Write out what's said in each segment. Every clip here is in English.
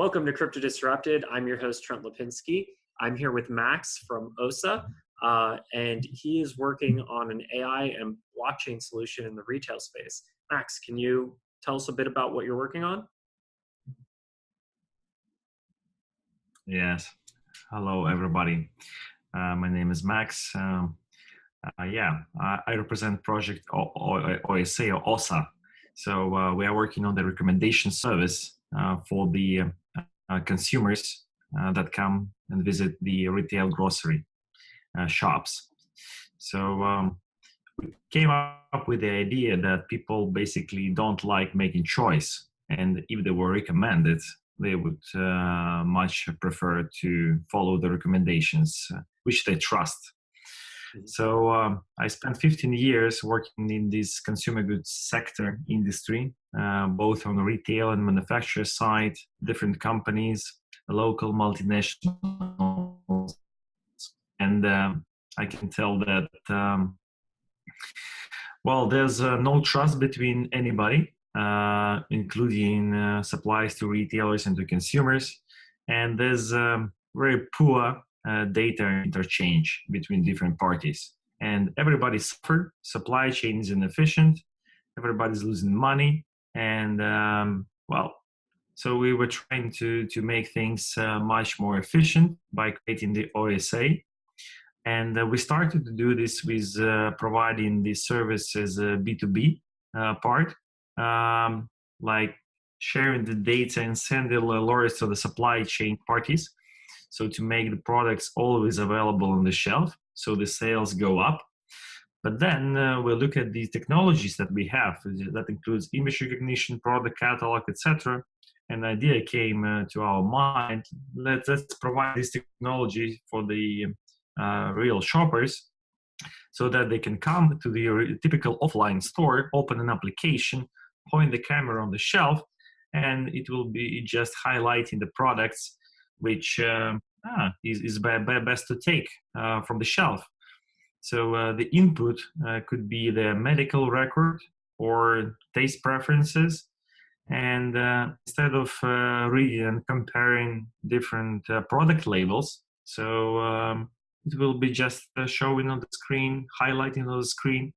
Welcome to Crypto Disrupted. I'm your host, Trent Lipinski. I'm here with Max from OSA, and he is working on an AI and blockchain solution in the retail space. Max, can you tell us a bit about what you're working on? Yes. Hello, everybody. My name is Max. I represent project OSA or OSA. So we are working on the recommendation service for the consumers that come and visit the retail grocery shops. So we came up with the idea that people basically don't like making choice, and if they were recommended, they would much prefer to follow the recommendations which they trust. So I spent 15 years working in this consumer goods sector industry, both on the retail and manufacturer side, different companies, local multinationals, and I can tell that there's no trust between anybody, including suppliers to retailers and to consumers, and there's very poor data interchange between different parties, and everybody suffers. Supply chain is inefficient, everybody's losing money, and so we were trying to make things much more efficient by creating the OSA. And we started to do this with providing the service as a B2B part, like sharing the data and sending alerts to the supply chain parties. So to make the products always available on the shelf, so the sales go up. But then we look at the technologies that we have. That includes image recognition, product catalog, etc. And the idea came to our mind, let's provide this technology for the real shoppers, so that they can come to the typical offline store, open an application, point the camera on the shelf, and it will be just highlighting the products which is best to take from the shelf. So the input could be the medical record or taste preferences, and instead of reading and comparing different product labels, so it will be just showing on the screen, highlighting on the screen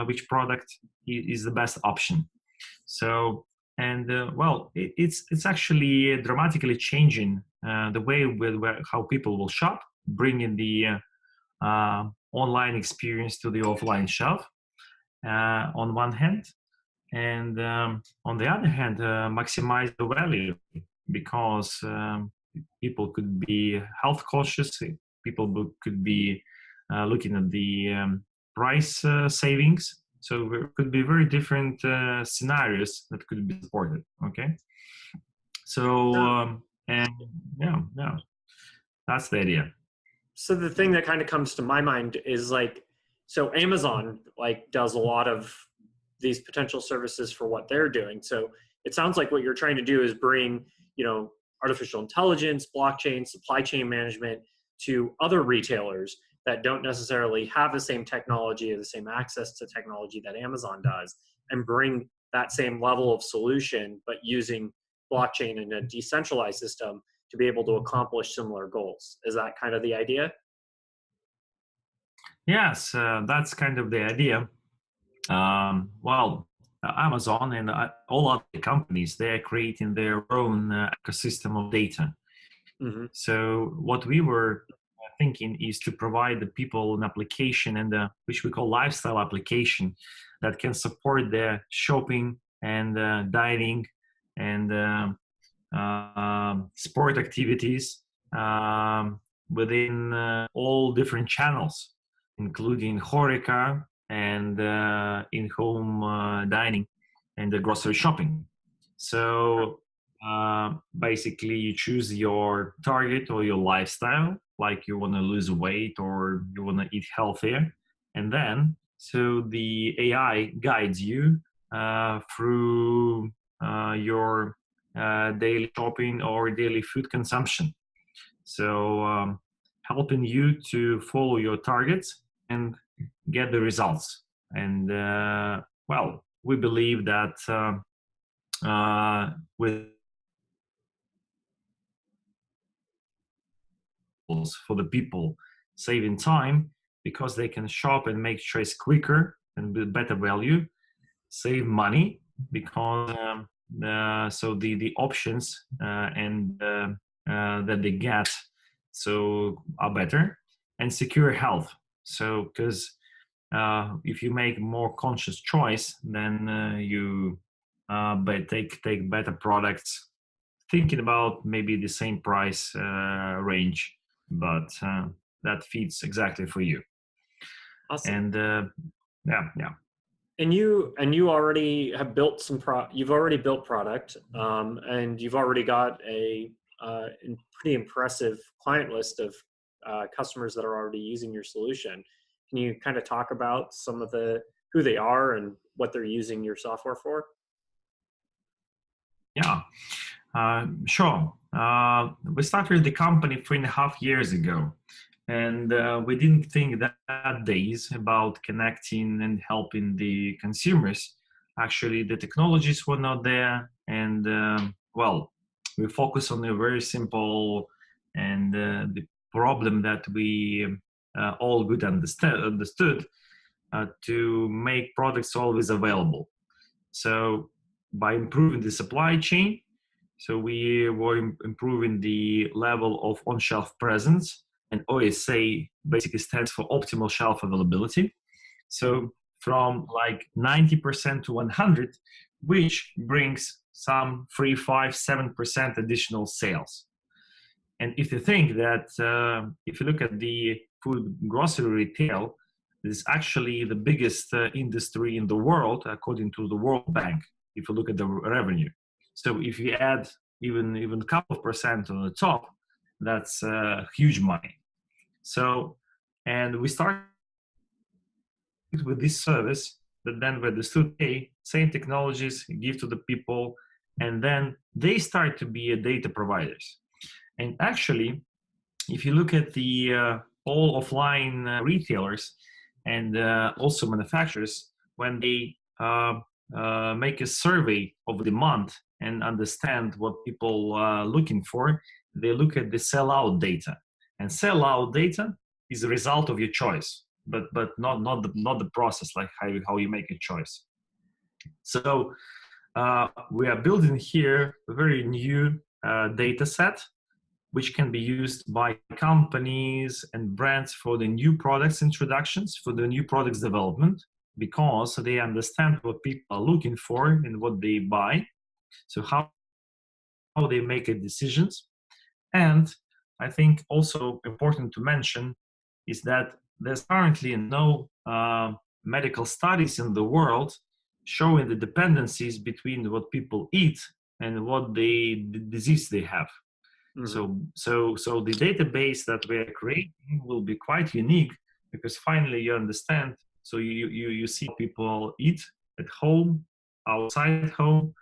which product is the best option. So, and it's actually dramatically changing the way how people will shop, bringing the online experience to the offline shelf on one hand, and on the other hand, maximize the value, because people could be health cautious. People could be looking at the price savings. So there could be very different scenarios that could be supported. Okay. So that's the idea. So the thing that kind of comes to my mind is so Amazon does a lot of these potential services for what they're doing. So it sounds like what you're trying to do is bring, artificial intelligence, blockchain, supply chain management to other retailers that don't necessarily have the same technology or the same access to technology that Amazon does, and bring that same level of solution, but using blockchain in a decentralized system to be able to accomplish similar goals. Is that kind of the idea? Yes, that's kind of the idea. Amazon and all other companies, they're creating their own ecosystem of data. Mm-hmm. So what we were thinking is to provide the people an application, and which we call lifestyle application, that can support their shopping and dining and sport activities within all different channels, including HoReCa and in-home dining and the grocery shopping. So basically you choose your target or your lifestyle, like you want to lose weight or you want to eat healthier, and then so the AI guides you through your daily shopping or daily food consumption, so helping you to follow your targets and get the results. And we believe that with for the people, saving time because they can shop and make choice quicker and with better value, save money because so the options that they get so are better, and secure health. So because if you make more conscious choice, then you but take better products, thinking about maybe the same price range, but that fits exactly for you. Awesome. And yeah. And you already have built you've already built product, and you've already got a pretty impressive client list of customers that are already using your solution. Can you kind of talk about some of who they are and what they're using your software for? Yeah, sure. We started the company 3.5 years ago, and we didn't think that days about connecting and helping the consumers. Actually, the technologies were not there, and well, we focus on a very simple and the problem that we all good understood to make products always available. So by improving the supply chain, so we were improving the level of on-shelf presence, and OSA basically stands for optimal shelf availability. So from like 90% to 100, which brings some 3, 5, 7% additional sales. And if you think that, if you look at the food grocery retail, this is actually the biggest industry in the world, according to the World Bank, if you look at the revenue. So if you add even a couple of percent on the top, that's huge money. So, and we started with this service, but then we understood, hey, same technologies, give to the people, and then they start to be a data providers. And actually, if you look at the all offline retailers and also manufacturers, when they make a survey of the month and understand what people are looking for, they look at the sellout data. And sellout data is a result of your choice, but not the process, like how you make a choice. So we are building here a very new data set, which can be used by companies and brands for the new products introductions, for the new products development, because they understand what people are looking for and what they buy. So how they make decisions. And I think also important to mention is that there's currently no medical studies in the world showing the dependencies between what people eat and what the disease they have. Mm-hmm. So the database that we are creating will be quite unique, because finally you understand. So you see people eat at home, outside home,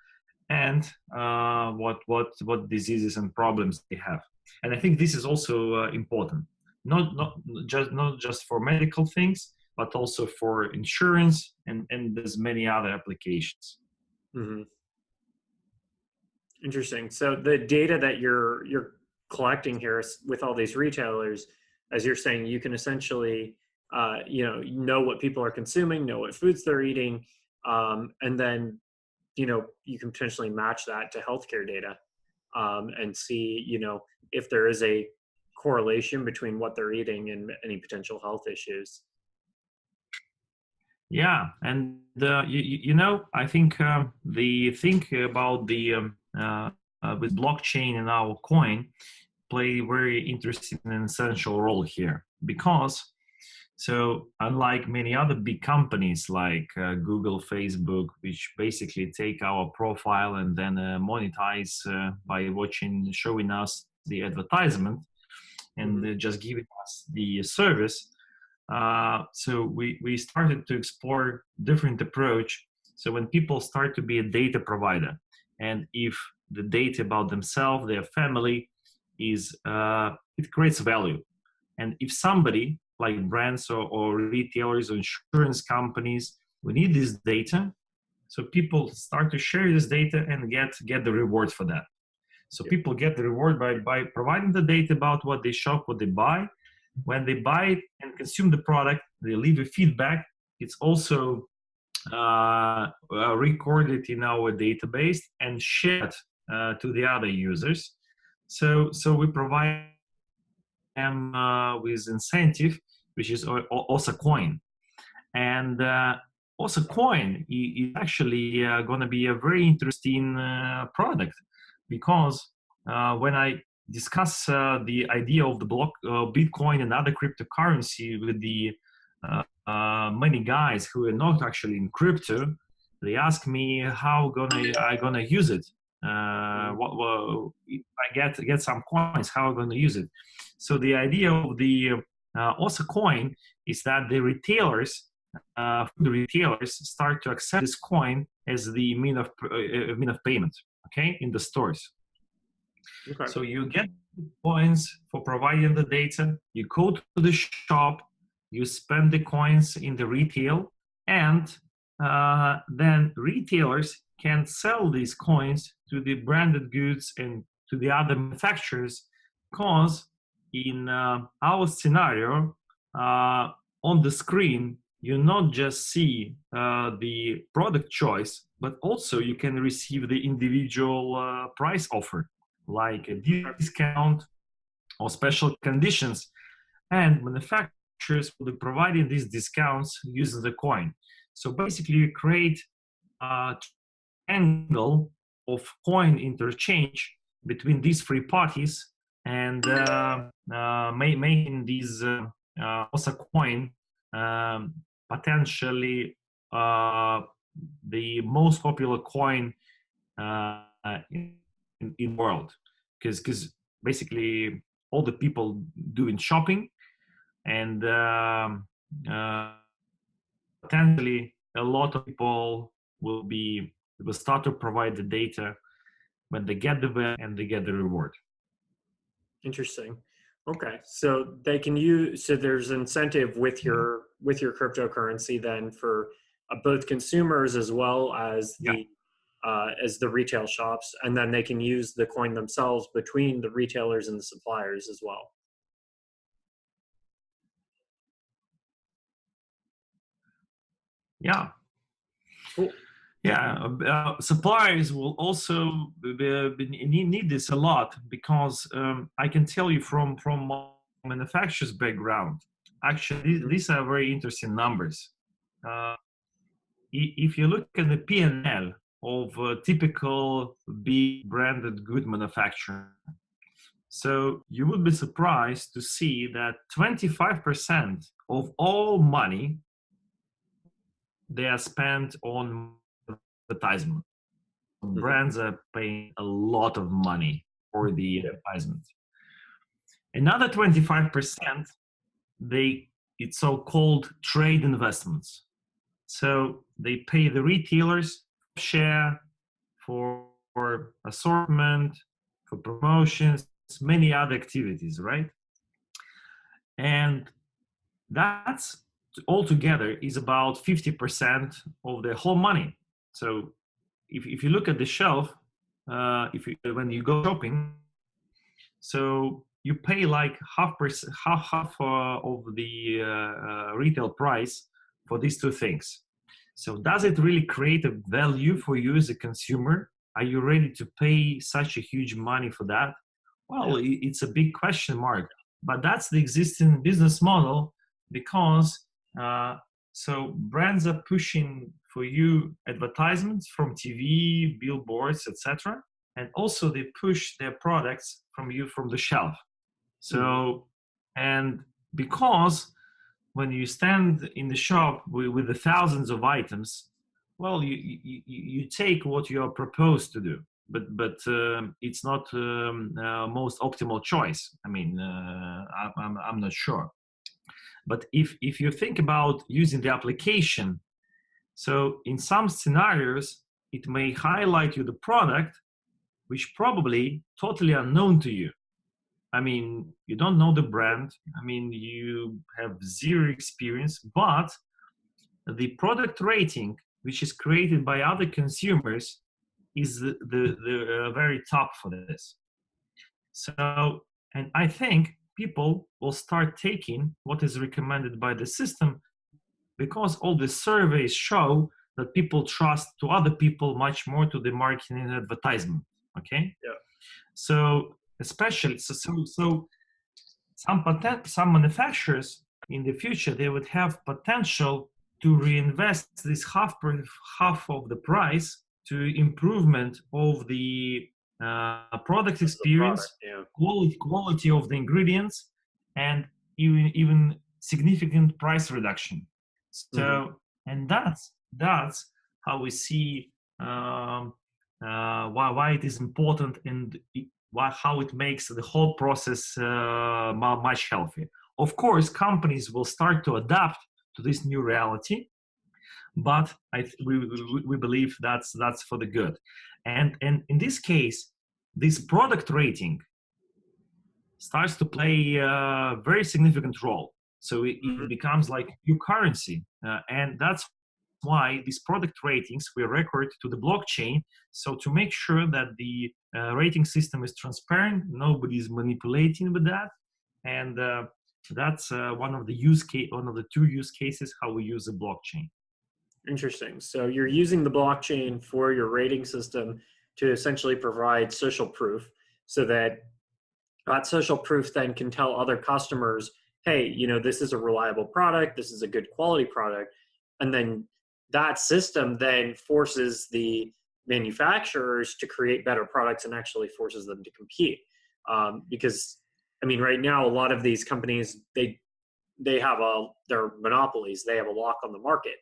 and what diseases and problems they have. And I think this is also important, not just for medical things, but also for insurance and there's many other applications. Mm-hmm. Interesting. So the data that you're collecting here with all these retailers, as you're saying, you can essentially know what people are consuming, know what foods they're eating, and then you can potentially match that to healthcare data and see if there is a correlation between what they're eating and any potential health issues. Yeah, and I think the thing about the with blockchain and our coin play very interesting and essential role here, because so unlike many other big companies like Google, Facebook, which basically take our profile and then monetize by showing us the advertisement and just giving us the service. So we started to explore different approach. So when people start to be a data provider, and if the data about themselves, their family is, it creates value. And if somebody like brands or retailers or insurance companies, we need this data, so people start to share this data and get the reward for that. So people get the reward by providing the data about what they shop, what they buy. When they buy it and consume the product, they leave a feedback. It's also recorded in our database and shared to the other users. So we provide them with incentive, which is OSA coin. And OSA coin is actually going to be a very interesting product, because when I discuss the idea of the Bitcoin and other cryptocurrency with the many guys who are not actually in crypto, they ask me how I gonna use it. If I get some coins, how I'm gonna use it. So the idea of the OSA coin is that the retailers start to accept this coin as the mean of payment, okay, in the stores. Okay. So you get coins for providing the data, you go to the shop, you spend the coins in the retail, and then retailers can sell these coins to the branded goods and to the other manufacturers, because in our scenario, on the screen, you not just see the product choice, but also you can receive the individual price offer, like a discount or special conditions. And manufacturers will be providing these discounts using the coin. So basically, you create a angle of coin interchange between these three parties, and making these OSA coin potentially the most popular coin in the world, because basically all the people doing shopping, and potentially a lot of people will start to provide the data when they get the value and they get the reward. Interesting. Okay, so they can use, so there's incentive with your cryptocurrency then for both consumers as well as the retail shops, and then they can use the coin themselves between the retailers and the suppliers as well. Yeah. Cool. Yeah, suppliers will also need this a lot, because I can tell you from my manufacturer's background, actually these are very interesting numbers. If you look at the P&L of a typical big branded good manufacturer, so you would be surprised to see that 25% of all money they are spent on advertisement. Brands are paying a lot of money for the advertisement. Another 25%, it's so-called trade investments. So they pay the retailers share for assortment, for promotions, many other activities, right? And that's altogether is about 50% of the whole money. So if you look at the shelf, when you go shopping, so you pay like half of the retail price for these two things. So does it really create a value for you as a consumer? Are you ready to pay such a huge money for that? Well, it's a big question mark, but that's the existing business model, because so brands are pushing for you advertisements from TV, billboards, etc. And also they push their products from you from the shelf. So, and because when you stand in the shop with the thousands of items, well, you take what you are proposed to do, but it's not most optimal choice. I mean, I'm not sure. But if you think about using the application, so in some scenarios, it may highlight you the product, which probably totally unknown to you. I mean, you don't know the brand. I mean, you have zero experience, but the product rating, which is created by other consumers, is the very top for this. So, and I think people will start taking what is recommended by the system because all the surveys show that people trust to other people much more to the marketing and advertisement. Okay, Yeah. so especially so some manufacturers in the future they would have potential to reinvest this half of the price to improvement of the product The product. experience, Yeah. quality of the ingredients, and even significant price reduction. Hmm. So, and that's how we see why it is important and how it makes the whole process much healthier. Of course, companies will start to adapt to this new reality, but we believe that's for the good. And in this case, this product rating starts to play a very significant role. So Hmm. it becomes like new currency, and that's why these product ratings we record to the blockchain. So to make sure that the rating system is transparent, nobody is manipulating with that, and that's one of the two use cases how we use the blockchain. Interesting. So you're using the blockchain for your rating system to essentially provide social proof so that that social proof then can tell other customers, hey, this is a reliable product, this is a good quality product. And then that system then forces the manufacturers to create better products and actually forces them to compete. Because, I mean, right now, a lot of these companies, they have they're monopolies. They have a lock on the market.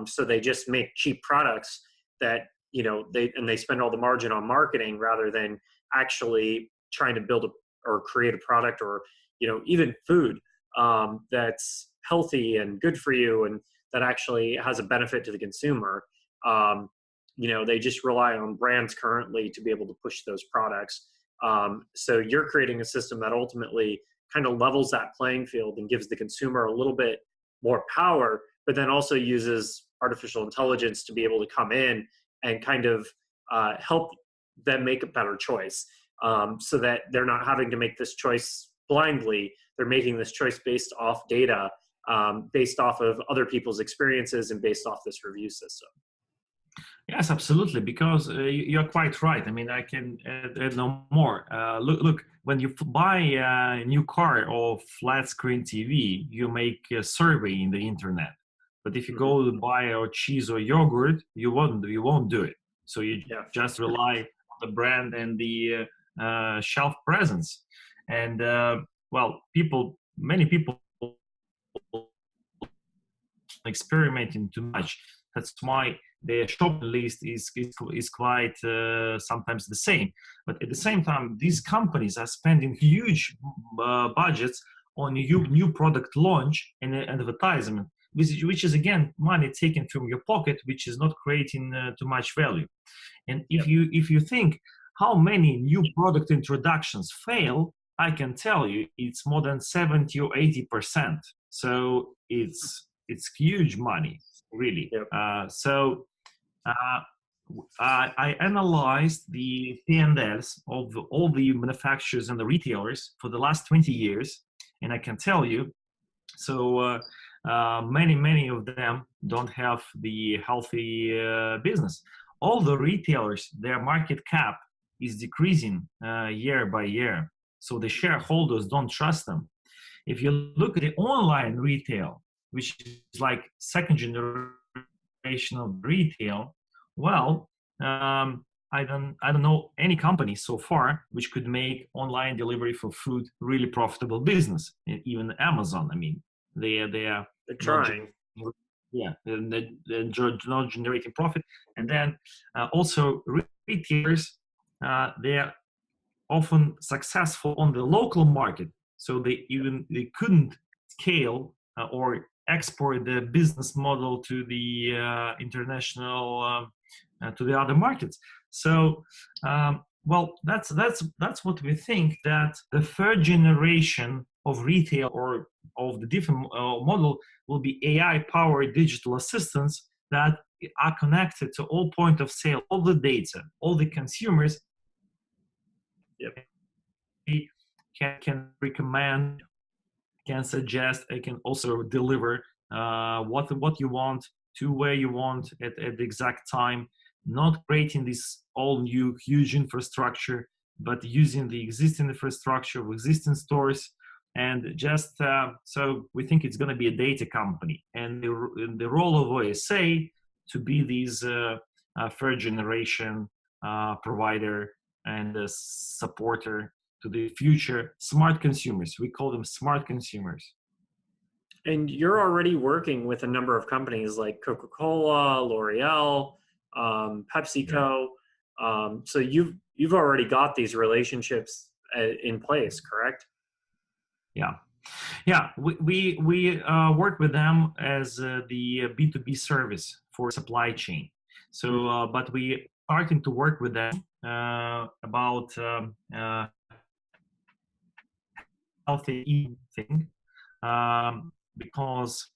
So they just make cheap products that, they spend all the margin on marketing rather than actually trying to build or create a product, or even food that's healthy and good for you and that actually has a benefit to the consumer. um, they just rely on brands currently to be able to push those products. So you're creating a system that ultimately kind of levels that playing field and gives the consumer a little bit more power, but then also uses artificial intelligence to be able to come in and kind of help them make a better choice, so that they're not having to make this choice blindly. They're making this choice based off data, based off of other people's experiences, and based off this review system. Yes, absolutely. Because you're quite right. I mean, I can add no more. Look. When you buy a new car or flat screen TV, you make a survey in the internet. But if you Hmm. go to buy a cheese or yogurt, you won't do it. So you Yeah. just rely on the brand and the shelf presence. And well, many people experimenting too much. That's why the shopping list is quite sometimes the same. But at the same time, these companies are spending huge budgets on new product launch and advertisement, which is again money taken from your pocket, which is not creating too much value. And Yep. if you think how many new product introductions fail, I can tell you it's more than 70 or 80%. So it's huge money, really. Yep. Uh, I analyzed the P&Ls of all the manufacturers and the retailers for the last 20 years, and I can tell you, so many of them don't have the healthy business. All the retailers, their market cap is decreasing year by year, so the shareholders don't trust them. If you look at the online retail, which is like second generation of retail, well, I don't know any company so far which could make online delivery for food really profitable business. Even Amazon, I mean, they are They're not trying. yeah, they're not generating profit. And then also retailers, they are often successful on the local market, so they couldn't scale or export the business model to the international to the other markets. So well, that's what we think, that the third generation of retail or of the different model will be AI powered digital assistants that are connected to all point of sale, all the data, all the consumers. Yep. can recommend, can suggest, I can also deliver what you want to where you want at the exact time, not creating this all new huge infrastructure, but using the existing infrastructure of existing stores. And just so we think it's going to be a data company, and the role of OSA to be these third generation provider and supporter to the future smart consumers. We call them smart consumers. And you're already working with a number of companies like Coca-Cola, L'Oreal, PepsiCo. So you've already got these relationships in place, correct? Yeah, we work with them as the B2B service for supply chain. So, but we starting to work with them about healthy eating because,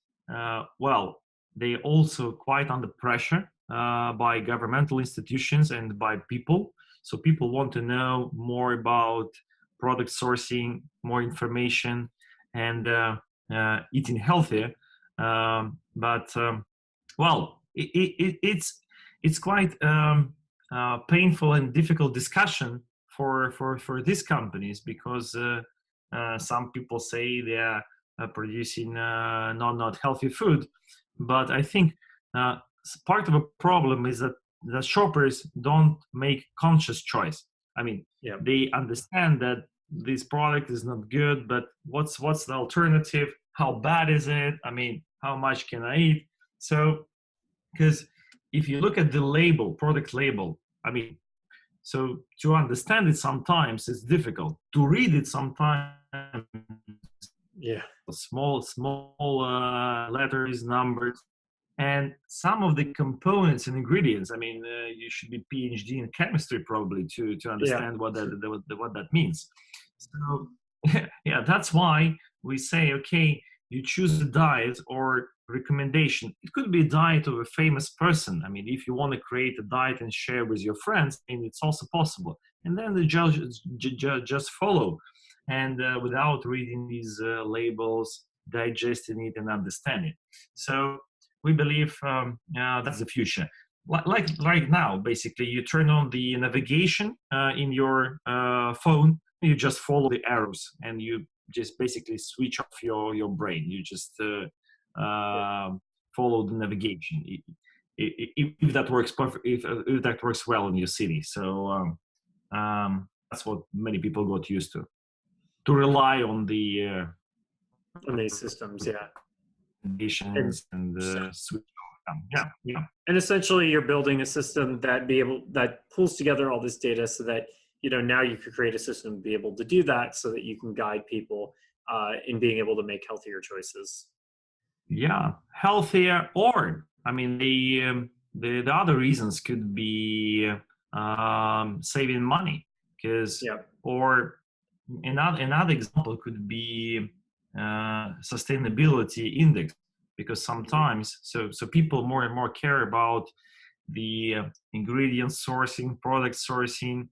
well, they also quite under pressure by governmental institutions and by people. So people want to know more about product sourcing, more information, and eating healthier. Well, it's quite painful and difficult discussion for these companies because some people say they are producing not healthy food, but I think part of a problem is that the shoppers don't make conscious choice. I mean, Yeah. they understand that this product is not good, but what's the alternative? How bad is it? I mean, how much can I eat? So, because if you look at the label, product label, I mean, so to understand it sometimes it's difficult. To read it sometimes, Yeah. small letters, numbers, and some of the components and ingredients. I mean, you should be PhD in chemistry probably to understand what that means. So yeah, that's why we say, okay, you choose a diet or recommendation. It could be a diet of a famous person. I mean, if you want to create a diet and share with your friends, and it's also possible. And then the just follow, and without reading these labels, digesting it and understanding. So we believe that's the future. Like right now, basically, you turn on the navigation in your phone. You just follow the arrows, and you just basically switch off your brain. You just follow the navigation. If that works perfect, if that works well in your city. So that's what many people got used to rely on the On these systems, yeah. conditions and switch on. Yeah. And essentially, you're building a system that pulls together all this data, so that now you could create a system to be able to do that, so that you can guide people in being able to make healthier choices. Yeah, healthier, or I mean, the other reasons could be saving money, because or another example could be sustainability index, because sometimes so people more and more care about the ingredient sourcing, product sourcing,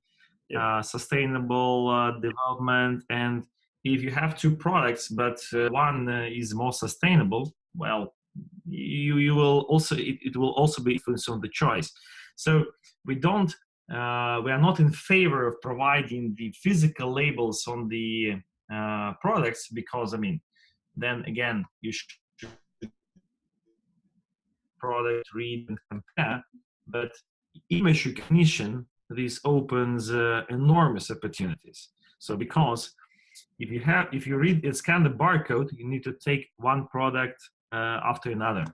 sustainable development. And if you have two products but one is more sustainable, well, you will also it will also be influenced on the choice. So we are not in favor of providing the physical labels on the products, because I mean, then again, you should product read and compare. But image recognition, this opens enormous opportunities. So because if you read and scan the barcode, you need to take one product after another.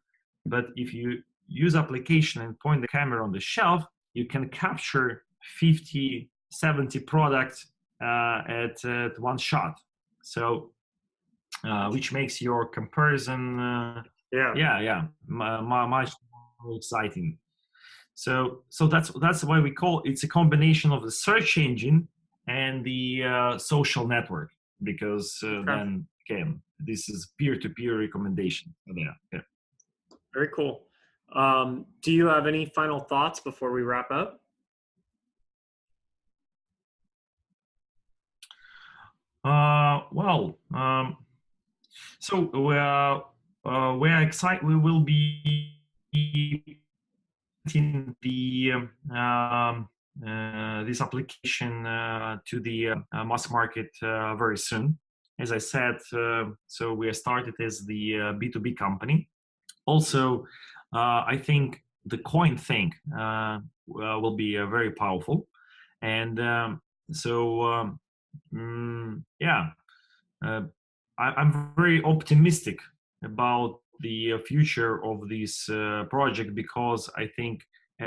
But if you use application and point the camera on the shelf, you can capture 50, 70 products at one shot. So which makes your comparison much more exciting. So that's why we call it's a combination of the search engine and the social network, because then again, this is peer-to-peer recommendation. Yeah. Very cool. Do you have any final thoughts before we wrap up? Well, so we're excited. We will be in the this application to the mass market very soon. As I said, so we started as the B2B company. Also, I think the coin thing will be very powerful, and yeah, uh, I'm very optimistic about the future of this project because I think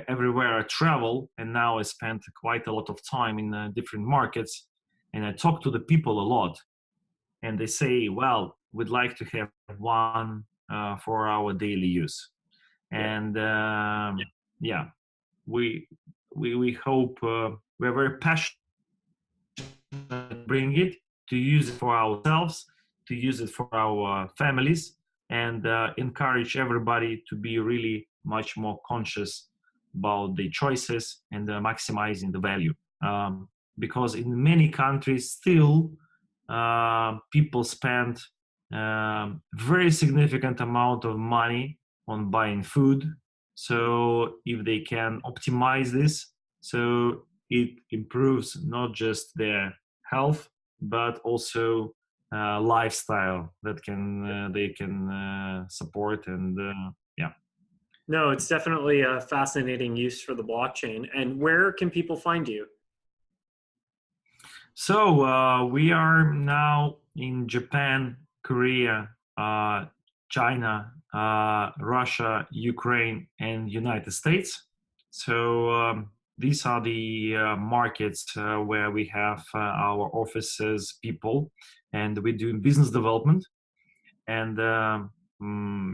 everywhere I travel, and now I spent quite a lot of time in different markets, and I talk to the people a lot, and they say, "Well, we'd like to have one for our daily use," Yeah. and yeah, we we hope we're very passionate bring it, to use it for ourselves, to use it for our families, and encourage everybody to be really much more conscious about the choices and maximizing the value. Because in many countries, still people spend very significant amount of money on buying food. So if they can optimize this, so it improves not just their health but also lifestyle that can they can support and yeah. No, it's definitely a fascinating use for the blockchain. And where can people find you? So we are now in Japan, Korea, China, Russia, Ukraine, and United States. So these are the markets where we have our offices, people, and we're doing business development. And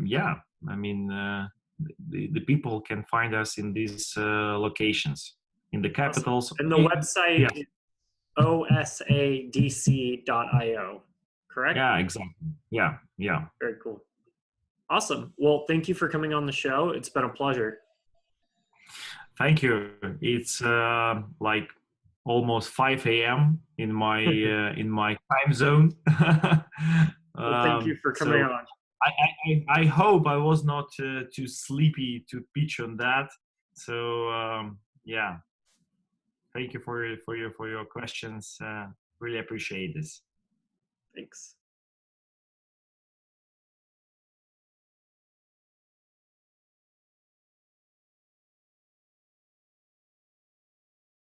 yeah, I mean, the people can find us in these locations, in the Awesome. capitals. And the Yeah, website is osadc.io, correct? yeah, exactly. Yeah, yeah. Very cool. Awesome. Well, thank you for coming on the show. It's been a pleasure. Thank you. It's like almost 5 a.m. In my time zone. Well, thank you for coming So on. I hope I was not too sleepy to pitch on that. So yeah, thank you for your questions. Really appreciate this. Thanks.